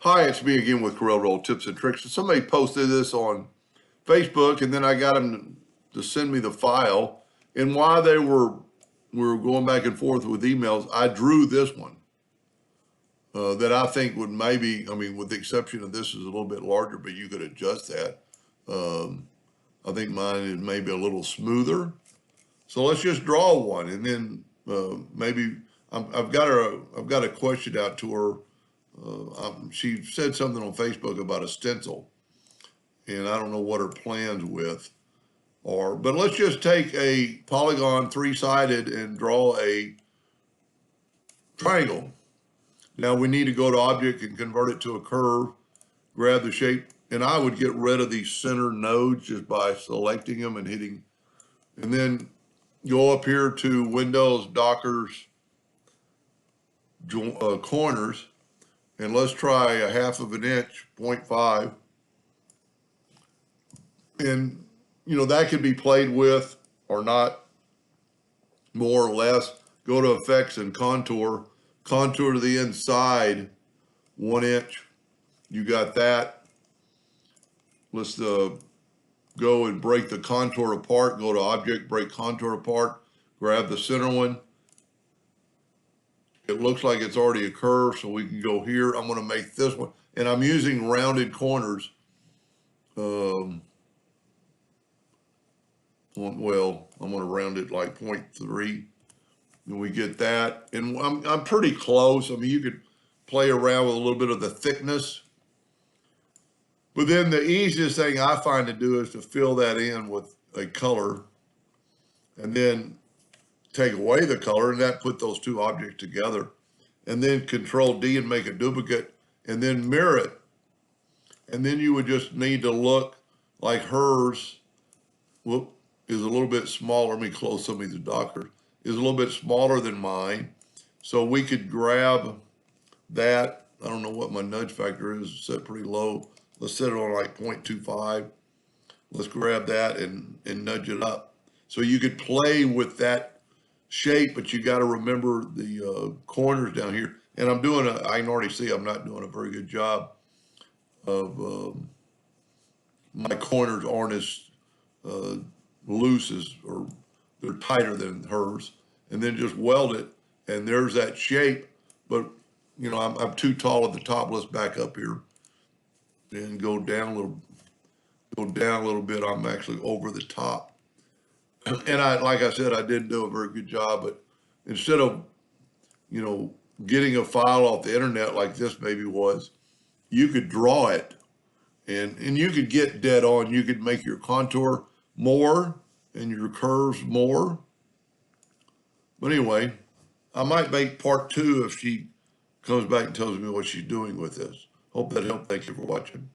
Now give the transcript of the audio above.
Hi, it's me again with Corel Roll Tips and Tricks. Somebody posted this on Facebook, and then I got them to send me the file. And while we were going back and forth with emails, I drew this one that I think would maybe, I mean, with the exception of this is a little bit larger, but you could adjust that. I think mine is maybe a little smoother. So let's just draw one, and then maybe I've got a question out to her. She said something on Facebook about a stencil, and I don't know what her plans with are. But let's just take a polygon, three-sided, and draw a triangle. Now we need to go to Object and convert it to a curve. Grab the shape, and I would get rid of these center nodes just by selecting them and hitting, and then go up here to Windows, Dockers, corners, and let's try a 1/2 inch, 0.5. And, that can be played with or not, more or less. Go to Effects and Contour. Contour to the inside, 1 inch. You got that. Let's go and break the contour apart. Go to Object, break contour apart. Grab the center one. It looks like it's already a curve, so we can go here. I'm going to make this one. And I'm using rounded corners. Well, I'm going to round it like 0.3. And we get that. And I'm pretty close. I mean, you could play around with a little bit of the thickness. But then the easiest thing I find to do is to fill that in with a color and then take away the color, and that put those two objects together. And then Control D and make a duplicate and then mirror it. And then you would just need to look like hers is a little bit smaller. Let me close some of these dockers. Is a little bit smaller than mine. So we could grab that. I don't know what my nudge factor is. It's set pretty low. Let's set it on like 0.25. Let's grab that and nudge it up. So you could play with that shape, but you got to remember the corners down here. And I can already see I'm not doing a very good job of my corners aren't as loose as, or they're tighter than hers. And then just weld it, and there's that shape. But I'm too tall at the top. Let's back up here and go down a little bit. I'm actually over the top. And like I said, I didn't do a very good job, but instead of, getting a file off the internet like this maybe was, you could draw it and you could get dead on. You could make your contour more and your curves more. But anyway, I might make part 2 if she comes back and tells me what she's doing with this. Hope that helped. Thank you for watching.